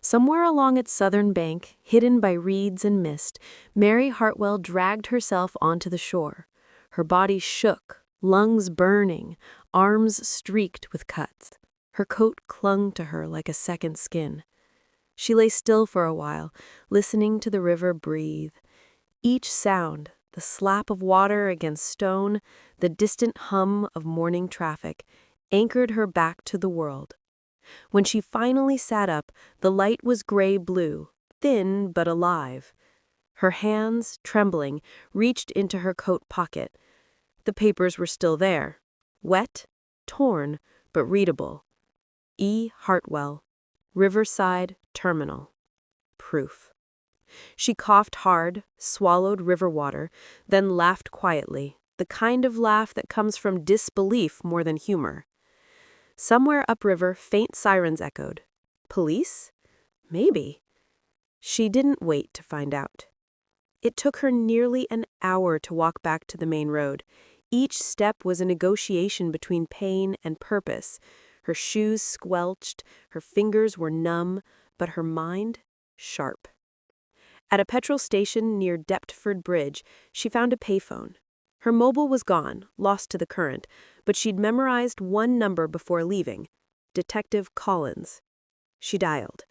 Somewhere along its southern bank, hidden by reeds and mist, Mary Hartwell dragged herself onto the shore. Her body shook, lungs burning, arms streaked with cuts. Her coat clung to her like a second skin. She lay still for a while, listening to the river breathe. Each sound, the slap of water against stone, the distant hum of morning traffic, anchored her back to the world. When she finally sat up, the light was gray-blue, thin but alive. Her hands, trembling, reached into her coat pocket. The papers were still there, wet, torn, but readable. E. Hartwell, Riverside Terminal. Proof. She coughed hard, swallowed river water, then laughed quietly, the kind of laugh that comes from disbelief more than humor. Somewhere upriver, faint sirens echoed. Police? Maybe. She didn't wait to find out. It took her nearly an hour to walk back to the main road. Each step was a negotiation between pain and purpose. Her shoes squelched, her fingers were numb, but her mind sharp. At a petrol station near Deptford Bridge, she found a payphone. Her mobile was gone, lost to the current, but she'd memorized one number before leaving: Detective Collins. She dialed.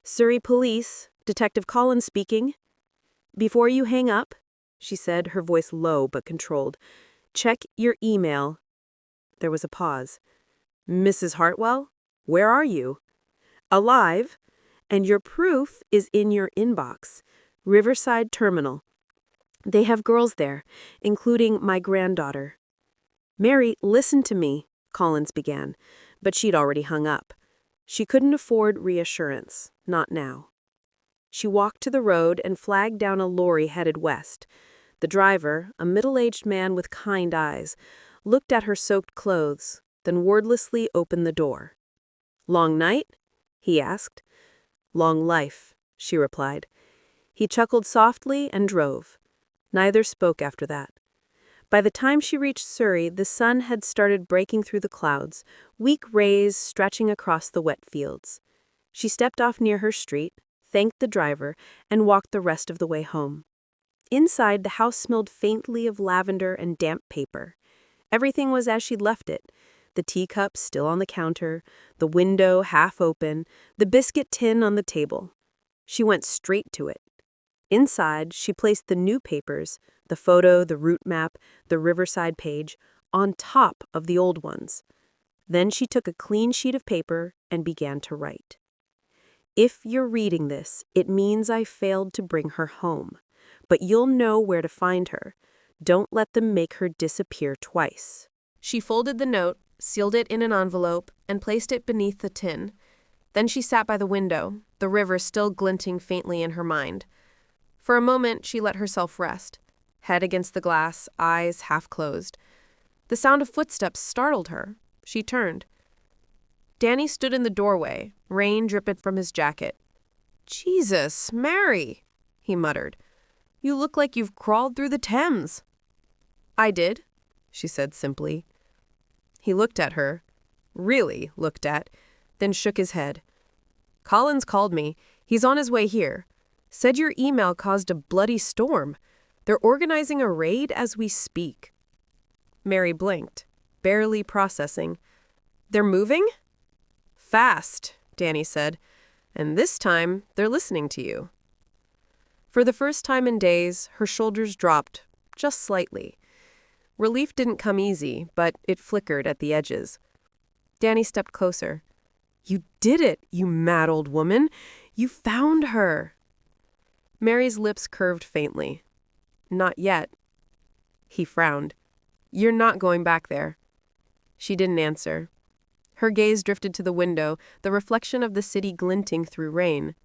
"Surrey Police, Detective Collins speaking." "Before you hang up," she said, her voice low but controlled, "check your email." There was a pause. "Mrs. Hartwell, where are you?" "Alive, and your proof is in your inbox. Riverside Terminal. They have girls there, including my granddaughter." "Mary, listen to me," Collins began, but she'd already hung up. She couldn't afford reassurance, not now. She walked to the road and flagged down a lorry headed west. The driver, a middle-aged man with kind eyes, looked at her soaked clothes, then wordlessly opened the door. "Long night?" he asked. "Long life," she replied. He chuckled softly and drove. Neither spoke after that. By the time she reached Surrey, the sun had started breaking through the clouds, weak rays stretching across the wet fields. She stepped off near her street, thanked the driver, and walked the rest of the way home. Inside, the house smelled faintly of lavender and damp paper. Everything was as she'd left it: the teacup still on the counter, the window half open, the biscuit tin on the table. She went straight to it. Inside, she placed the new papers, the photo, the route map, the Riverside page, on top of the old ones. Then she took a clean sheet of paper and began to write. "If you're reading this, it means I failed to bring her home. But you'll know where to find her. Don't let them make her disappear twice." She folded the note, sealed it in an envelope, and placed it beneath the tin. Then she sat by the window, the river still glinting faintly in her mind. For a moment, she let herself rest, head against the glass, eyes half closed. The sound of footsteps startled her. She turned. Danny stood in the doorway, rain dripping from his jacket. "Jesus, Mary," he muttered. "You look like you've crawled through the Thames." "I did," she said simply. He looked at her, really looked at, then shook his head. "Collins called me. He's on his way here. Said your email caused a bloody storm. They're organizing a raid as we speak." Mary blinked, barely processing. "They're moving?" "Fast," Danny said. "And this time, they're listening to you." For the first time in days, her shoulders dropped, just slightly. Relief didn't come easy, but it flickered at the edges. Danny stepped closer. "You did it, you mad old woman. You found her." Mary's lips curved faintly. "Not yet." He frowned. "You're not going back there." She didn't answer. Her gaze drifted to the window, the reflection of the city glinting through rain.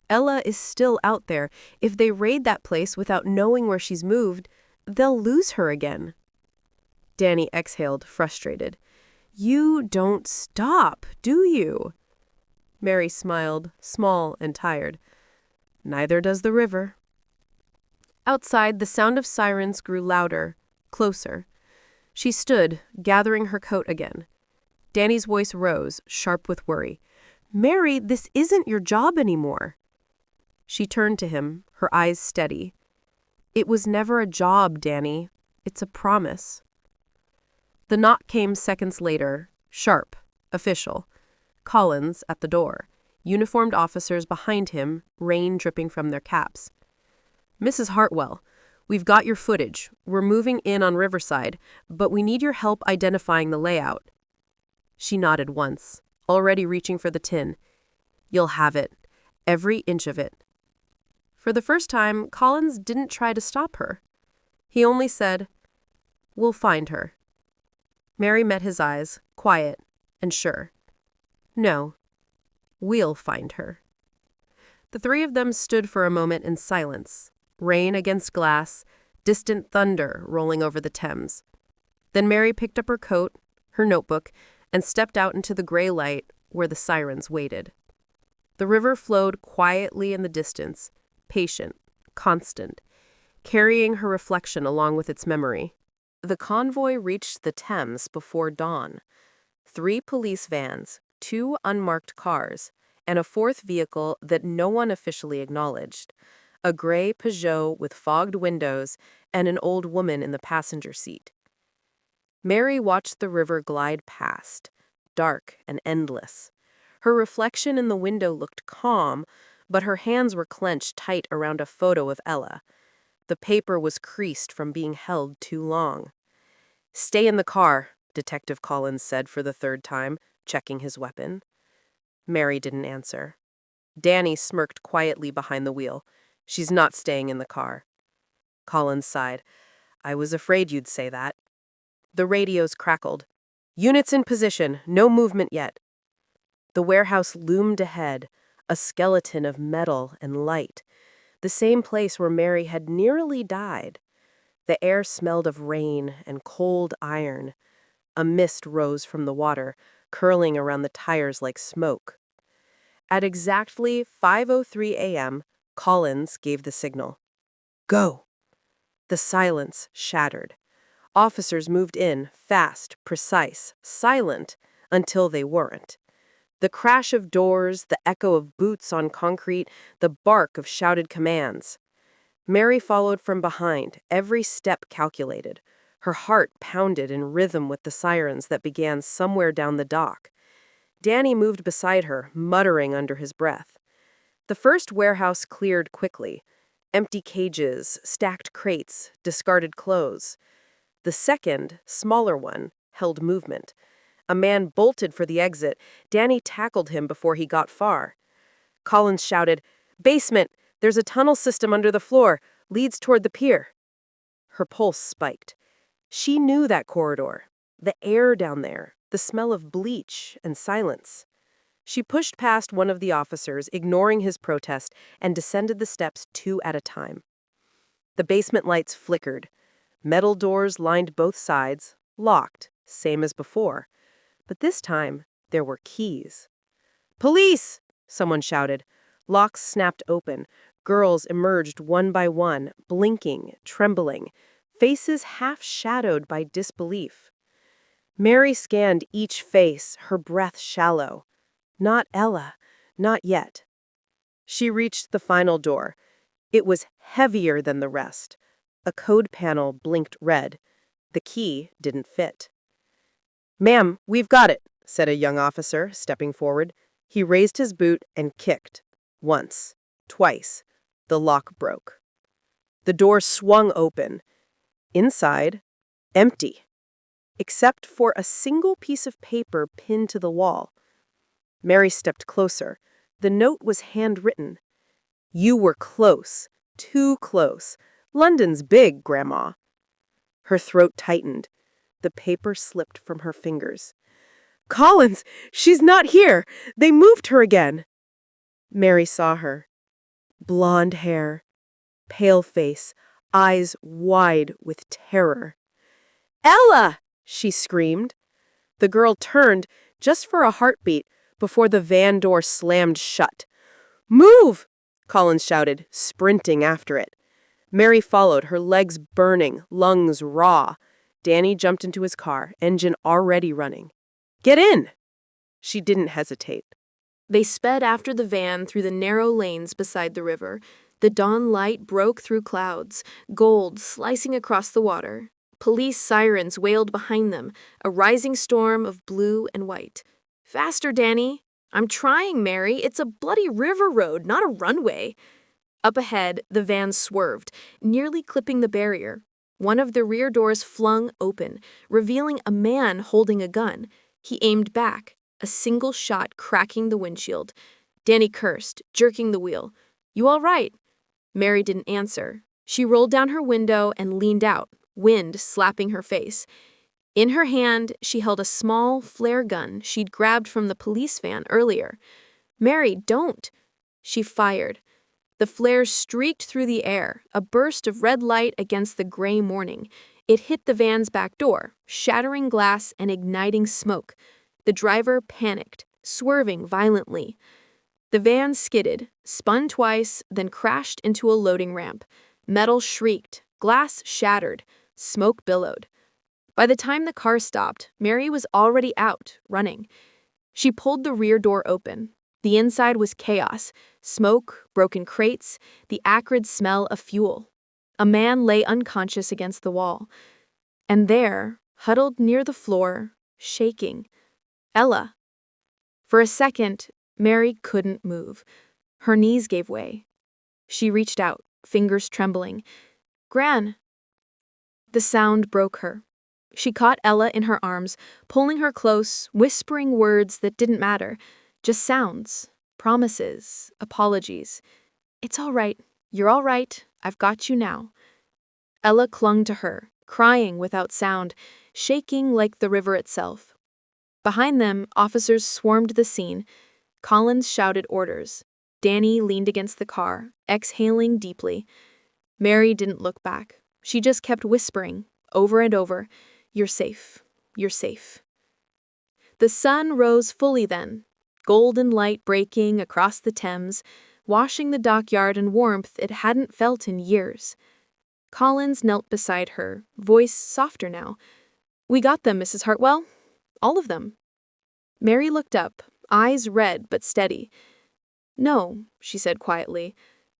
"Ella is still out there. If they raid that place without knowing where she's moved, they'll lose her again." Danny exhaled, frustrated. "You don't stop, do you?" Mary smiled, small and tired. "Neither does the river." Outside, the sound of sirens grew louder, closer. She stood, gathering her coat again. Danny's voice rose, sharp with worry. "Mary, this isn't your job anymore." She turned to him, her eyes steady. "It was never a job, Danny. It's a promise." The knock came seconds later, sharp, official. Collins at the door, uniformed officers behind him, rain dripping from their caps. "Mrs. Hartwell, we've got your footage. We're moving in on Riverside, but we need your help identifying the layout." She nodded once, already reaching for the tin. "You'll have it. Every inch of it." For the first time, Collins didn't try to stop her. He only said, "We'll find her." Mary met his eyes, quiet and sure. "No, we'll find her." The three of them stood for a moment in silence, rain against glass, distant thunder rolling over the Thames. Then Mary picked up her coat, her notebook, and stepped out into the gray light where the sirens waited. The river flowed quietly in the distance, patient, constant, carrying her reflection along with its memory. The convoy reached the Thames before dawn. 3 police vans, 2 unmarked cars, and a 4th vehicle that no one officially acknowledged. A gray Peugeot with fogged windows and an old woman in the passenger seat. Mary watched the river glide past, dark and endless. Her reflection in the window looked calm, but her hands were clenched tight around a photo of Ella. The paper was creased from being held too long. "Stay in the car," Detective Collins said for the 3rd time, checking his weapon. Mary didn't answer. Danny smirked quietly behind the wheel. "She's not staying in the car." Collins sighed. "I was afraid you'd say that." The radios crackled. "Units in position, no movement yet." The warehouse loomed ahead, a skeleton of metal and light, the same place where Mary had nearly died. The air smelled of rain and cold iron. A mist rose from the water, curling around the tires like smoke. At exactly 5:03 a.m., Collins gave the signal. "Go!" The silence shattered. Officers moved in, fast, precise, silent, until they weren't. The crash of doors, the echo of boots on concrete, the bark of shouted commands. Mary followed from behind, every step calculated. Her heart pounded in rhythm with the sirens that began somewhere down the dock. Danny moved beside her, muttering under his breath. The first warehouse cleared quickly. Empty cages, stacked crates, discarded clothes. The second, smaller one, held movement. A man bolted for the exit. Danny tackled him before he got far. Collins shouted, "Basement! There's a tunnel system under the floor. Leads toward the pier." Her pulse spiked. She knew that corridor. The air down there. The smell of bleach and silence. She pushed past one of the officers, ignoring his protest, and descended the steps 2 at a time. The basement lights flickered. Metal doors lined both sides, locked, same as before. But this time, there were keys. "Police!" someone shouted. Locks snapped open. Girls emerged one by one, blinking, trembling, faces half-shadowed by disbelief. Mary scanned each face, her breath shallow. Not Ella, not yet. She reached the final door. It was heavier than the rest. A code panel blinked red. The key didn't fit. "Ma'am, we've got it," said a young officer, stepping forward. He raised his boot and kicked. Once, twice. The lock broke. The door swung open. Inside, empty. Except for a single piece of paper pinned to the wall. Mary stepped closer. The note was handwritten. "You were close. Too close. London's big, Grandma." Her throat tightened. The paper slipped from her fingers. "Collins! She's not here! They moved her again!" Mary saw her. Blonde hair. Pale face. Eyes wide with terror. "Ella!" she screamed. The girl turned, just for a heartbeat, before the van door slammed shut. "Move!" Collins shouted, sprinting after it. Mary followed, her legs burning, lungs raw. Danny jumped into his car, engine already running. "Get in!" She didn't hesitate. They sped after the van through the narrow lanes beside the river. The dawn light broke through clouds, gold slicing across the water. Police sirens wailed behind them, a rising storm of blue and white. "Faster, Danny!" "I'm trying, Mary. It's a bloody river road, not a runway." Up ahead, the van swerved, nearly clipping the barrier. One of the rear doors flung open, revealing a man holding a gun. He aimed back, a single shot cracking the windshield. Danny cursed, jerking the wheel. "You all right?" Mary didn't answer. She rolled down her window and leaned out, wind slapping her face. In her hand, she held a small flare gun she'd grabbed from the police van earlier. "Mary, don't!" She fired. The flare streaked through the air, a burst of red light against the gray morning. It hit the van's back door, shattering glass and igniting smoke. The driver panicked, swerving violently. The van skidded, spun twice, then crashed into a loading ramp. Metal shrieked, glass shattered, smoke billowed. By the time the car stopped, Mary was already out, running. She pulled the rear door open. The inside was chaos: smoke, broken crates, the acrid smell of fuel. A man lay unconscious against the wall. And there, huddled near the floor, shaking, Ella. For a second, Mary couldn't move. Her knees gave way. She reached out, fingers trembling. "Gran!" The sound broke her. She caught Ella in her arms, pulling her close, whispering words that didn't matter. Just sounds, promises, apologies. "It's all right. You're all right. I've got you now." Ella clung to her, crying without sound, shaking like the river itself. Behind them, officers swarmed the scene. Collins shouted orders. Danny leaned against the car, exhaling deeply. Mary didn't look back. She just kept whispering, over and over, "You're safe. You're safe." The sun rose fully then, golden light breaking across the Thames, washing the dockyard in warmth it hadn't felt in years. Collins knelt beside her, voice softer now. "We got them, Mrs. Hartwell. All of them." Mary looked up, eyes red but steady. "No," she said quietly.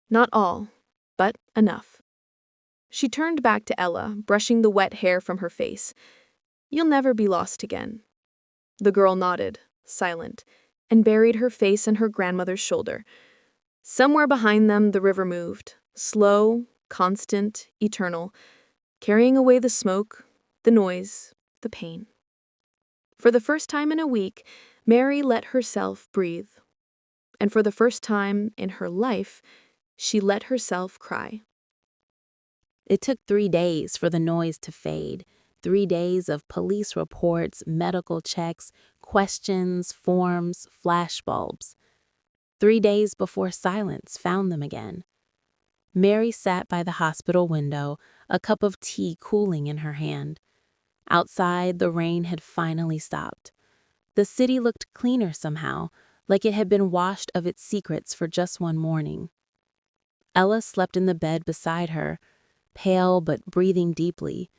"Not all, but enough." She turned back to Ella, brushing the wet hair from her face. "You'll never be lost again." The girl nodded, silent, and buried her face in her grandmother's shoulder. Somewhere behind them the river moved, slow, constant, eternal, carrying away the smoke, the noise, the pain. For the first time in a week, Mary let herself breathe. And for the first time in her life, she let herself cry. It took 3 days for the noise to fade. 3 days of police reports, medical checks, questions, forms, flashbulbs. 3 days before silence found them again. Mary sat by the hospital window, a cup of tea cooling in her hand. Outside, the rain had finally stopped. The city looked cleaner somehow, like it had been washed of its secrets for just one morning. Ella slept in the bed beside her, pale but breathing deeply.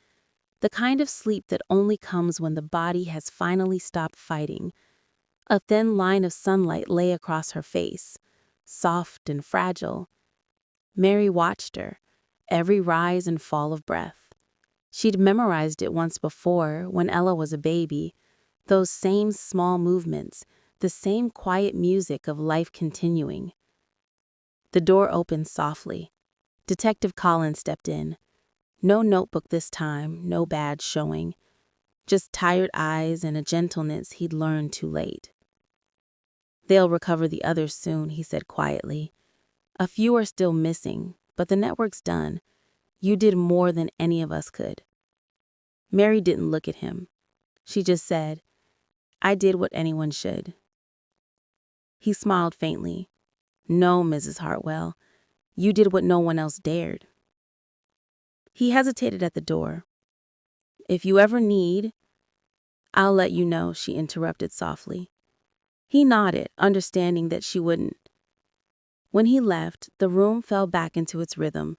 The kind of sleep that only comes when the body has finally stopped fighting. A thin line of sunlight lay across her face, soft and fragile. Mary watched her, every rise and fall of breath. She'd memorized it once before, when Ella was a baby. Those same small movements, the same quiet music of life continuing. The door opened softly. Detective Collins stepped in. No notebook this time, no badge showing. Just tired eyes and a gentleness he'd learned too late. "They'll recover the others soon," he said quietly. "A few are still missing, but the network's done. You did more than any of us could." Mary didn't look at him. She just said, "I did what anyone should." He smiled faintly. "No, Mrs. Hartwell, you did what no one else dared." He hesitated at the door. "If you ever need—" "I'll let you know," she interrupted softly. He nodded, understanding that she wouldn't. When he left, the room fell back into its rhythm,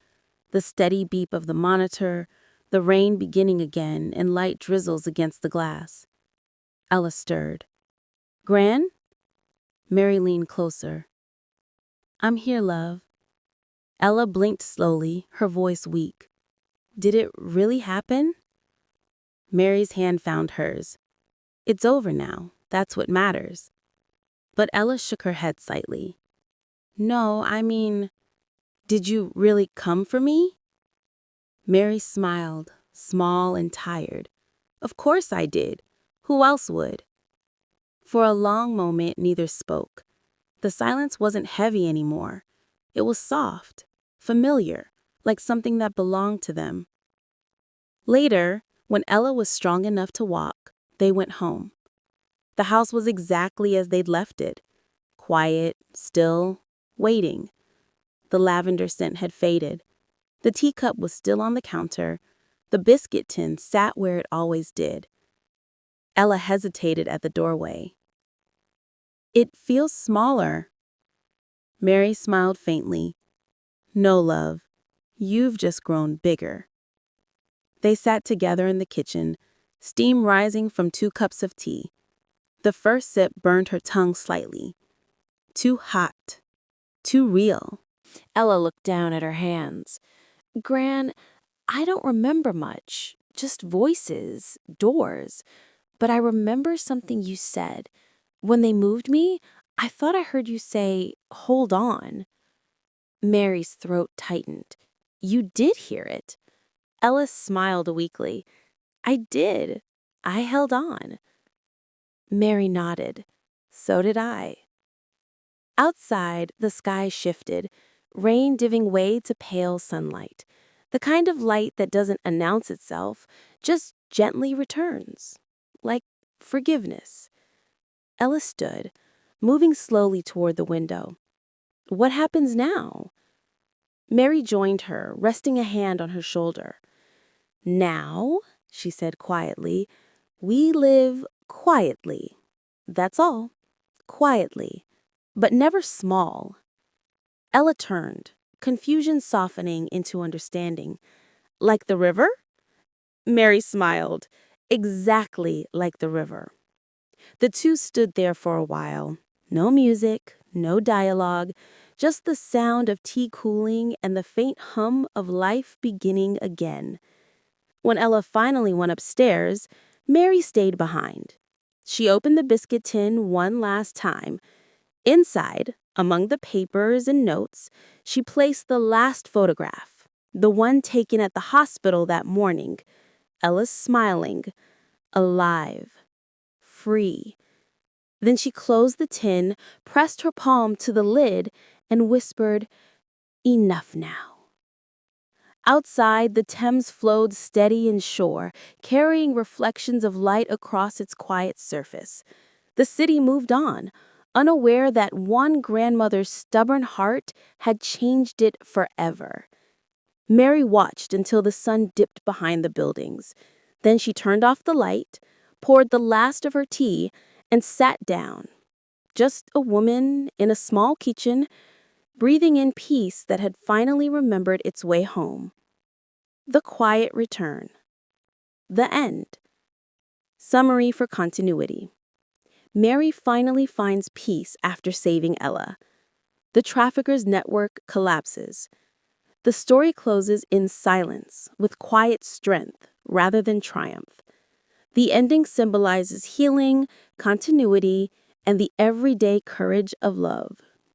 the steady beep of the monitor, the rain beginning again, and light drizzles against the glass. Ella stirred. "Gran?" Mary leaned closer. "I'm here, love." Ella blinked slowly, her voice weak. "Did it really happen?" Mary's hand found hers. "It's over now. That's what matters." But Ella shook her head slightly. "No, I mean, did you really come for me?" Mary smiled, small and tired. "Of course I did. Who else would?" For a long moment, neither spoke. The silence wasn't heavy anymore. It was soft, familiar, like something that belonged to them. Later, when Ella was strong enough to walk, they went home. The house was exactly as they'd left it. Quiet, still, waiting. The lavender scent had faded. The teacup was still on the counter. The biscuit tin sat where it always did. Ella hesitated at the doorway. "It feels smaller." Mary smiled faintly. "No, love. You've just grown bigger." They sat together in the kitchen, steam rising from 2 cups of tea. The first sip burned her tongue slightly. Too hot. Too real. Ella looked down at her hands. Gran, I don't remember much. Just voices, doors. But I remember something you said. When they moved me, I thought I heard you say, hold on. Mary's throat tightened. You did hear it. Ella smiled weakly. I did. I held on. Mary nodded. So did I. Outside, the sky shifted, rain giving way to pale sunlight, the kind of light that doesn't announce itself, just gently returns, like forgiveness. Ella stood, moving slowly toward the window. What happens now? Mary joined her, resting a hand on her shoulder. Now, she said quietly, we live quietly. That's all. Quietly. But never small. Ella turned, confusion softening into understanding. Like the river? Mary smiled. Exactly like the river. The two stood there for a while. No music, no dialogue, just the sound of tea cooling and the faint hum of life beginning again. When Ella finally went upstairs, Mary stayed behind. She opened the biscuit tin one last time. Inside, among the papers and notes, she placed the last photograph, the one taken at the hospital that morning. Ella smiling, alive, free. Then she closed the tin, pressed her palm to the lid, and whispered, enough now. Outside, the Thames flowed steady and sure, carrying reflections of light across its quiet surface. The city moved on, unaware that one grandmother's stubborn heart had changed it forever. Mary watched until the sun dipped behind the buildings. Then she turned off the light, poured the last of her tea, and sat down. Just a woman in a small kitchen, breathing in peace that had finally remembered its way home. The quiet return. The end. Summary for continuity. Mary finally finds peace after saving Ella. The traffickers' network collapses. The story closes in silence, with quiet strength rather than triumph. The ending symbolizes healing, continuity, and the everyday courage of love.